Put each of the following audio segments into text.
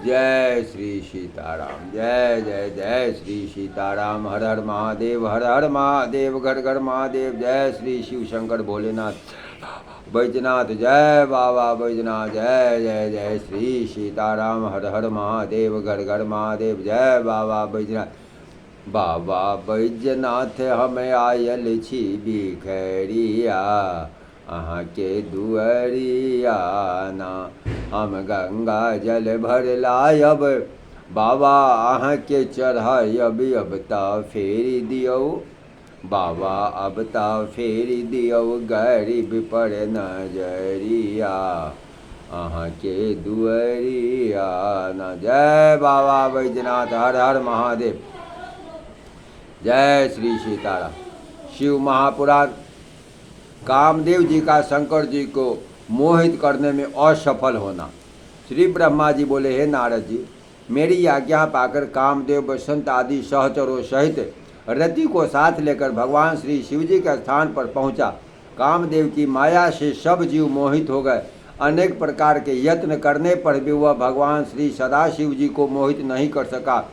जय श्री सीताराम। जय जय जय श्री सीताराम। हर हर महादेव, हर हर महादेव, घर घर महादेव। जय श्री शिव शंकर भोलेनाथ बैजनाथ। जय बाबा बैजनाथ। जय जय जय श्री सीताराम। हर हर महादेव, घर घर महादेव। जय बाबा बैजनाथ। बाबा बैजनाथ हमें आयल छी बिखरिया, अहाँ के दुअरिया ना। हम गंगा जल भर लायब बाबा, अहाँ के चढ़ायब अब ता फेरी दियो बाबा, अब ता फेरी दियो गरीब पर नजरिया, अहाँ के दुअरिया ना। जय बाबा बैजनाथ। हर हर महादेव। जय श्री सीताराम। शिव महापुराण। कामदेव जी का शंकर जी को मोहित करने में असफल होना। श्री ब्रह्मा जी बोले, हे नारद जी, मेरी आज्ञा पाकर कामदेव बसंत आदि सहचरों सहित रति को साथ लेकर भगवान श्री शिव जी के स्थान पर पहुंचा। कामदेव की माया से सब जीव मोहित हो गए। अनेक प्रकार के यत्न करने पर भी वह भगवान श्री सदाशिव जी को मोहित नहीं कर सका।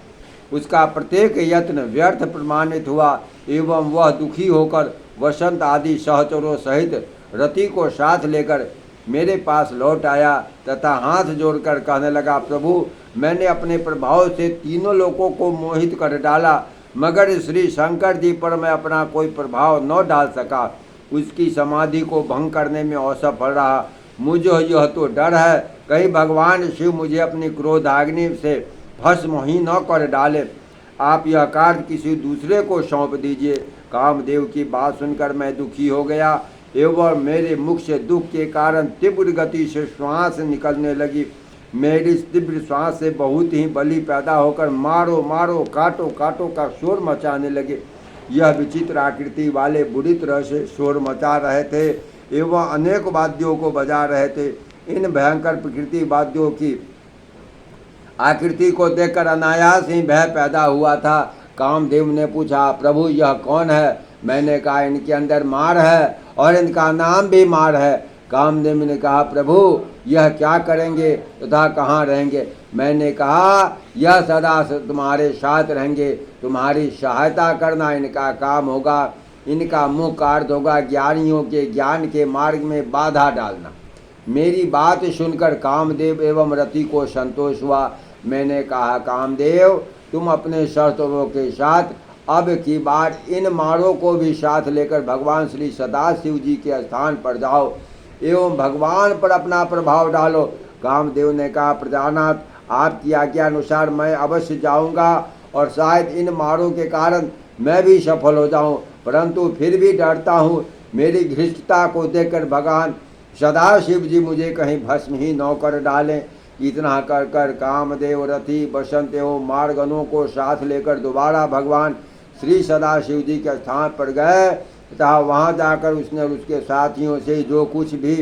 उसका प्रत्येक यत्न व्यर्थ प्रमाणित हुआ एवं वह दुखी होकर वसंत आदि सहचरों सहित रति को साथ लेकर मेरे पास लौट आया तथा हाथ जोड़कर कहने लगा, प्रभु, मैंने अपने प्रभाव से तीनों लोगों को मोहित कर डाला, मगर श्री शंकर जी पर मैं अपना कोई प्रभाव न डाल सका। उसकी समाधि को भंग करने में असफल रहा। मुझे यह तो डर है कहीं भगवान शिव मुझे अपनी क्रोधाग्नि से भस्म ही न कर डाले। आप यह कार्य किसी दूसरे को सौंप दीजिए। कामदेव की बात सुनकर मैं दुखी हो गया एवं मेरे मुख से दुख के कारण तीव्र गति से श्वास निकलने लगी। मेरी तीव्र श्वास से बहुत ही बलि पैदा होकर मारो मारो काटो काटो का शोर मचाने लगे। यह विचित्र आकृति वाले बुरी तरह से शोर मचा रहे थे एवं अनेक वाद्यों को बजा रहे थे। इन भयंकर प्रकृति वाद्यों की आकृति को देखकर अनायास ही भय पैदा हुआ था। कामदेव ने पूछा, प्रभु यह कौन है? मैंने कहा, इनके अंदर मार है और इनका नाम भी मार है। कामदेव ने कहा, प्रभु यह क्या करेंगे तथा कहाँ रहेंगे? मैंने कहा, यह सदा तुम्हारे साथ रहेंगे, तुम्हारी सहायता करना इनका काम होगा। इनका मुख्य कार्य होगा ज्ञानियों के ज्ञान के मार्ग में बाधा डालना। मेरी बात सुनकर कामदेव एवं रति को संतोष हुआ। मैंने कहा, कामदेव, तुम अपने शस्त्रों के साथ अब की बार इन मारों को भी साथ लेकर भगवान श्री सदाशिव जी के स्थान पर जाओ एवं भगवान पर अपना प्रभाव डालो। कामदेव ने कहा, प्रजानाथ, आपकी आज्ञा अनुसार मैं अवश्य जाऊंगा और शायद इन मारों के कारण मैं भी सफल हो जाऊं, परंतु फिर भी डरता हूँ मेरी घृष्टता को देखकर भगवान सदाशिव जी मुझे कहीं भस्म ही न कर डालें। इतना कर कर कामदेव रथी बसंत एवं मार्गनों को साथ लेकर दोबारा भगवान श्री सदाशिव जी के स्थान पर गए तथा वहाँ जाकर उसने और उसके साथियों से जो कुछ भी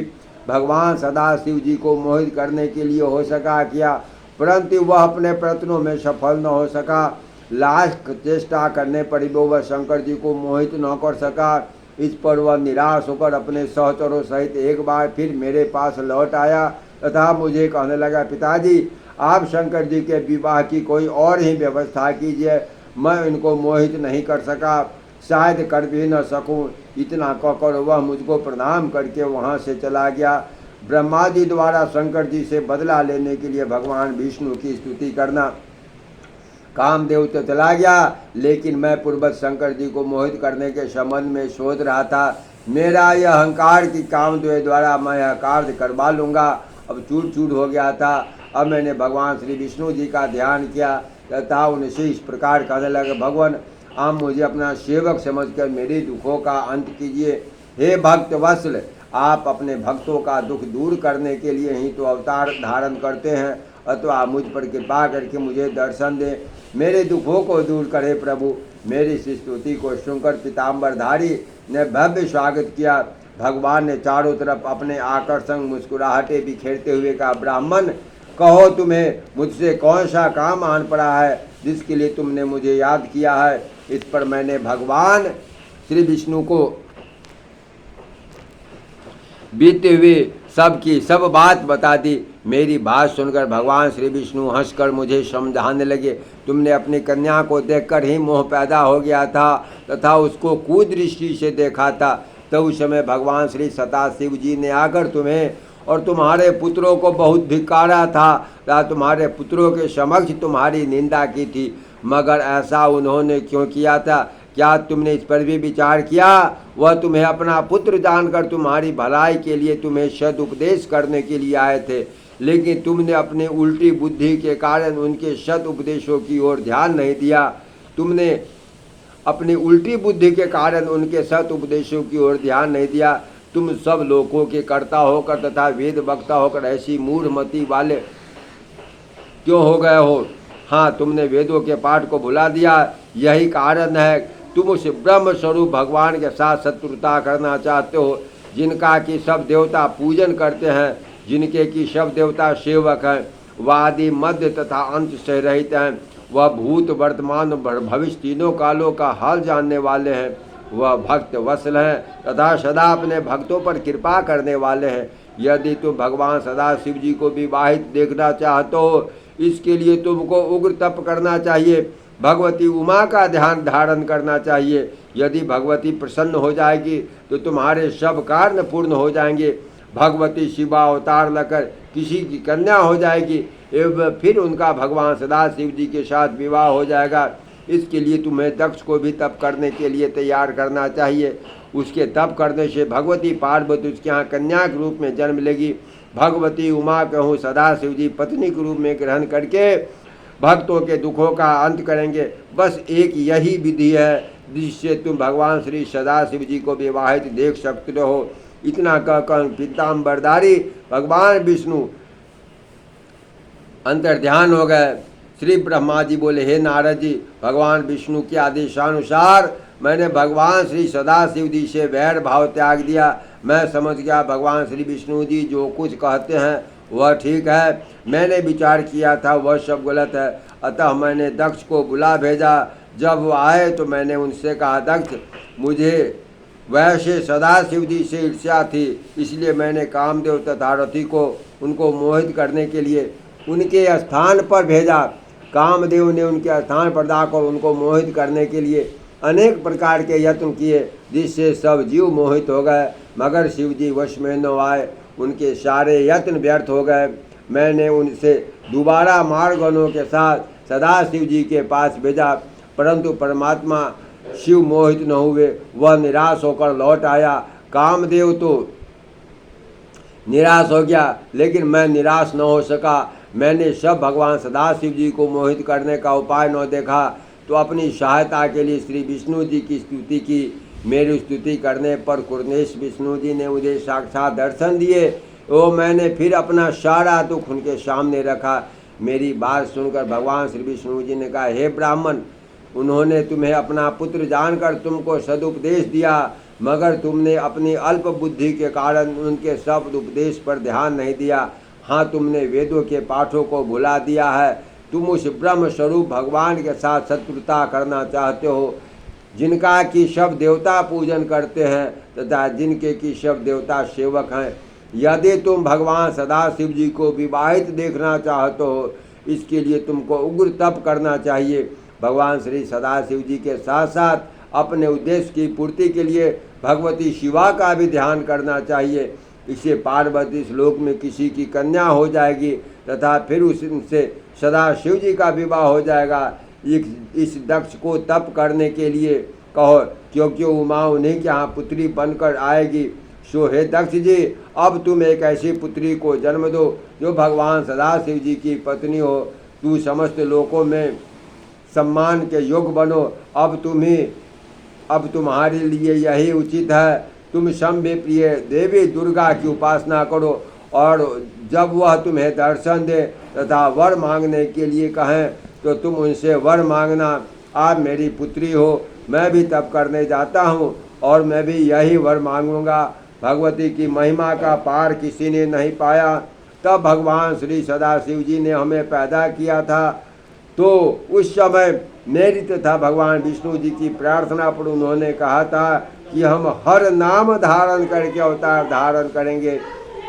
भगवान सदाशिव जी को मोहित करने के लिए हो सका किया, परंतु वह अपने प्रयत्नों में सफल न हो सका। लास्ट चेष्टा करने पर भी वह शंकर जी को मोहित न कर सका। इस पर वह निराश होकर अपने सहचरों सहित एक बार फिर मेरे पास लौट आया तथा मुझे कहने लगा, पिताजी, आप शंकर जी के विवाह की कोई और ही व्यवस्था कीजिए, मैं इनको मोहित नहीं कर सका, शायद कर भी न सकूं। इतना कहकर वह मुझको प्रणाम करके वहां से चला गया। ब्रह्मा जी द्वारा शंकर जी से बदला लेने के लिए भगवान विष्णु की स्तुति करना। कामदेव तो चला गया, लेकिन मैं पूर्वत शंकर जी को मोहित करने के संबंध में सोच रहा था। मेरा यह अहंकार कि कामदेव द्वारा मैं यह कार्य करवा लूँगा अब चूर चूर हो गया था। अब मैंने भगवान श्री विष्णु जी का ध्यान किया तथा उनसे इस प्रकार कहने लगे, भगवान, आप मुझे अपना सेवक समझकर मेरे दुखों का अंत कीजिए। हे भक्त वत्सल, आप अपने भक्तों का दुख दूर करने के लिए ही तो अवतार धारण करते हैं, अथवा मुझ पर कृपा करके मुझे दर्शन दें, मेरे दुखों को दूर करे। प्रभु, मेरी इस स्तुति को सुनकर पीताम्बरधारी ने भव्य स्वागत किया। भगवान ने चारों तरफ अपने आकर्षण मुस्कुराहटे बिखेरते हुए कहा, ब्राह्मण, कहो तुम्हें मुझसे कौन सा काम आन पड़ा है जिसके लिए तुमने मुझे याद किया है। इस पर मैंने भगवान श्री विष्णु को बीते हुए सब की सब बात बता दी। मेरी बात सुनकर भगवान श्री विष्णु हंसकर मुझे समझाने लगे, तुमने अपनी कन्या को देखकर ही मोह पैदा हो गया था तथा उसको कुदृष्टि से देखा था। तो उस समय भगवान श्री सदाशिव जी ने आकर तुम्हें और तुम्हारे पुत्रों को बहुत धिक्कारा था तथा तुम्हारे पुत्रों के समक्ष तुम्हारी निंदा की थी। मगर ऐसा उन्होंने क्यों किया था? क्या तुमने इस पर भी विचार किया? वह तुम्हें अपना पुत्र जानकर तुम्हारी भलाई के लिए तुम्हें सदुपदेश करने के लिए आए थे, लेकिन तुमने अपनी उल्टी बुद्धि के कारण उनके सदुपदेशों की ओर ध्यान नहीं दिया। तुमने अपनी उल्टी बुद्धि के कारण उनके सदुपदेशों की ओर ध्यान नहीं दिया। तुम सब लोगों के कर्ता होकर तथा वेद वक्ता होकर ऐसी मूढ़मति वाले क्यों हो गए हो? हाँ, तुमने वेदों के पाठ को भुला दिया। यही कारण है तुम उस ब्रह्म स्वरूप भगवान के साथ शत्रुता करना चाहते हो, जिनका कि सब देवता पूजन करते हैं, जिनके कि सब देवता सेवक हैं। वह आदि मध्य तथा अंत से रहित हैं। वह भूत वर्तमान भविष्य तीनों कालों का हाल जानने वाले हैं। वह भक्त वत्सल हैं तथा सदा अपने भक्तों पर कृपा करने वाले हैं। यदि तुम भगवान सदाशिव जी को विवाहित देखना चाहते हो, इसके लिए तुमको उग्र तप करना चाहिए, भगवती उमा का ध्यान धारण करना चाहिए। यदि भगवती प्रसन्न हो जाएगी तो तुम्हारे सब कार्य पूर्ण हो जाएंगे। भगवती शिवा अवतार लेकर किसी की कन्या हो जाएगी एवं फिर उनका भगवान सदाशिव जी के साथ विवाह हो जाएगा। इसके लिए तुम्हें दक्ष को भी तप करने के लिए तैयार करना चाहिए। उसके तप करने से भगवती पार्वती उसके यहाँ कन्या के रूप में जन्म लेगी। भगवती उमा कहूँ सदाशिव जी पत्नी के रूप में ग्रहण करके भक्तों के दुखों का अंत करेंगे। बस एक यही विधि है जिससे तुम भगवान श्री सदाशिव जी को विवाहित देख सकते हो। इतना कहकर पीताम्बरधारी भगवान विष्णु अंतर्ध्यान हो गए। श्री ब्रह्मा जी बोले, हे नारद जी, भगवान विष्णु के आदेशानुसार मैंने भगवान श्री सदाशिव जी से वैर भाव त्याग दिया। मैं समझ गया भगवान श्री विष्णु जी जो कुछ कहते हैं वह ठीक है। मैंने विचार किया था वह सब गलत है, अतः मैंने दक्ष को बुला भेजा। जब वो आए तो मैंने उनसे कहा, दक्ष, मुझे वैसे सदाशिव जी से ईर्ष्या थी, इसलिए मैंने कामदेव तथा रथी को उनको मोहित करने के लिए उनके स्थान पर भेजा। कामदेव ने उनके स्थान पर जाकर उनको मोहित करने के लिए अनेक प्रकार के यत्न किए, जिससे सब जीव मोहित हो गए, मगर शिव जी वश में न आए। उनके सारे यत्न व्यर्थ हो गए। मैंने उनसे दोबारा मार्गनों के साथ सदाशिव जी के पास भेजा, परंतु परमात्मा शिव मोहित न हुए। वह निराश होकर लौट आया। कामदेव तो निराश हो गया, लेकिन मैं निराश न हो सका। मैंने सब भगवान सदाशिव जी को मोहित करने का उपाय न देखा, तो अपनी सहायता के लिए श्री विष्णु जी की स्तुति की। मेरी स्तुति करने पर कुर्नेश विष्णु जी ने मुझे साक्षात दर्शन दिए। वो मैंने फिर अपना सारा दुख उनके सामने रखा। मेरी बात सुनकर भगवान श्री विष्णु जी ने कहा, हे ब्राह्मण, उन्होंने तुम्हें अपना पुत्र जानकर तुमको सदुपदेश दिया, मगर तुमने अपनी अल्प बुद्धि के कारण उनके सब उपदेश पर ध्यान नहीं दिया। हाँ, तुमने वेदों के पाठों को भुला दिया है। तुम उस ब्रह्म स्वरूप भगवान के साथ शत्रुता करना चाहते हो, जिनका कि सब देवता पूजन करते हैं तथा जिनके कि सब देवता सेवक हैं। यदि तुम भगवान सदाशिव जी को विवाहित देखना चाहते हो, इसके लिए तुमको उग्र तप करना चाहिए। भगवान श्री सदाशिव जी के साथ साथ अपने उद्देश्य की पूर्ति के लिए भगवती शिवा का भी ध्यान करना चाहिए। इससे पार्वती श्लोक में किसी की कन्या हो जाएगी तथा फिर उससे सदाशिव जी का विवाह हो जाएगा। इस दक्ष को तप करने के लिए कहो, क्योंकि उमा उन्हीं के यहाँ पुत्री बनकर आएगी। सो हे दक्ष जी, अब तुम एक ऐसी पुत्री को जन्म दो जो भगवान सदाशिव जी की पत्नी हो। तू समस्त लोकों में सम्मान के योग्य बनो। अब तुम्हारे लिए यही उचित है। तुम शंभे प्रिय देवी दुर्गा की उपासना करो, और जब वह तुम्हें दर्शन दे तथा वर मांगने के लिए कहें तो तुम उनसे वर मांगना। आप मेरी पुत्री हो, मैं भी तप करने जाता हूँ और मैं भी यही वर मांगूंगा। भगवती की महिमा का पार किसी ने नहीं पाया। तब भगवान श्री सदाशिव जी ने हमें पैदा किया था, तो उस समय मेरी तथा भगवान विष्णु जी की प्रार्थना पर उन्होंने कहा था कि हम हर नाम धारण करके अवतार धारण करेंगे।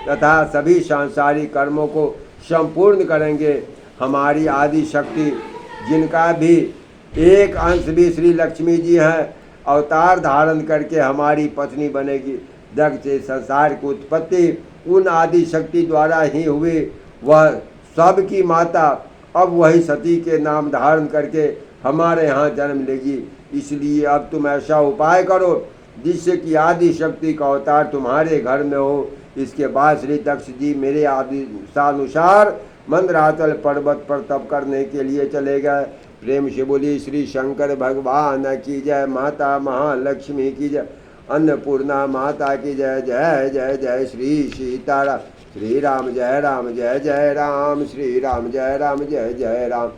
तथा सभी सांसारिक कर्मों को संपूर्ण करेंगे। हमारी आदि शक्ति, जिनका भी एक अंश भी श्री लक्ष्मी जी हैं, अवतार धारण करके हमारी पत्नी बनेगी। दक्ष से संसार की उत्पत्ति उन आदि शक्ति द्वारा ही हुई। वह सबकी माता अब वही सती के नाम धारण करके हमारे यहाँ जन्म लेगी। इसलिए अब तुम ऐसा उपाय करो जिससे कि आदि शक्ति का अवतार तुम्हारे घर में हो। इसके बाद श्री दक्ष जी मेरे आदेशानुसार मंदराचल पर्वत पर तप करने के लिए चले गए। प्रेम से बोली श्री शंकर भगवान की जय, माता महालक्ष्मी की जय, अन्नपूर्णा माता की जय। जय जय जय श्री सीताराम। श्री राम जय राम जय जय राम, श्री राम जय राम जय जय राम,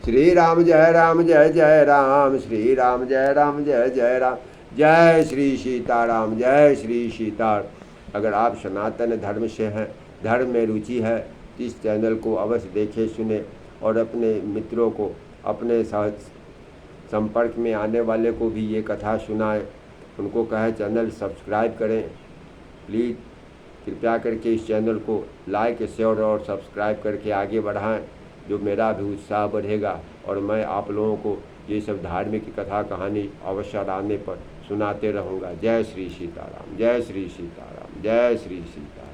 श्री राम जय राम जय जय राम, श्री राम जय राम जय जय राम। जय श्री सीताराम, जय श्री सीताराम। अगर आप सनातन धर्म से हैं, धर्म में रुचि है, तो इस चैनल को अवश्य देखें सुने और अपने मित्रों को, अपने संपर्क में आने वाले को भी ये कथा सुनाएं। उनको कहें चैनल सब्सक्राइब करें। प्लीज़ कृपया करके इस चैनल को लाइक, शेयर और सब्सक्राइब करके आगे बढ़ाएं, जो मेरा भी उत्साह बढ़ेगा और मैं आप लोगों को ये सब धार्मिक कथा कहानी अवसर आने पर सुनाते रहूँगा। जय श्री सीताराम, जय श्री सीताराम, जय श्री सीताराम।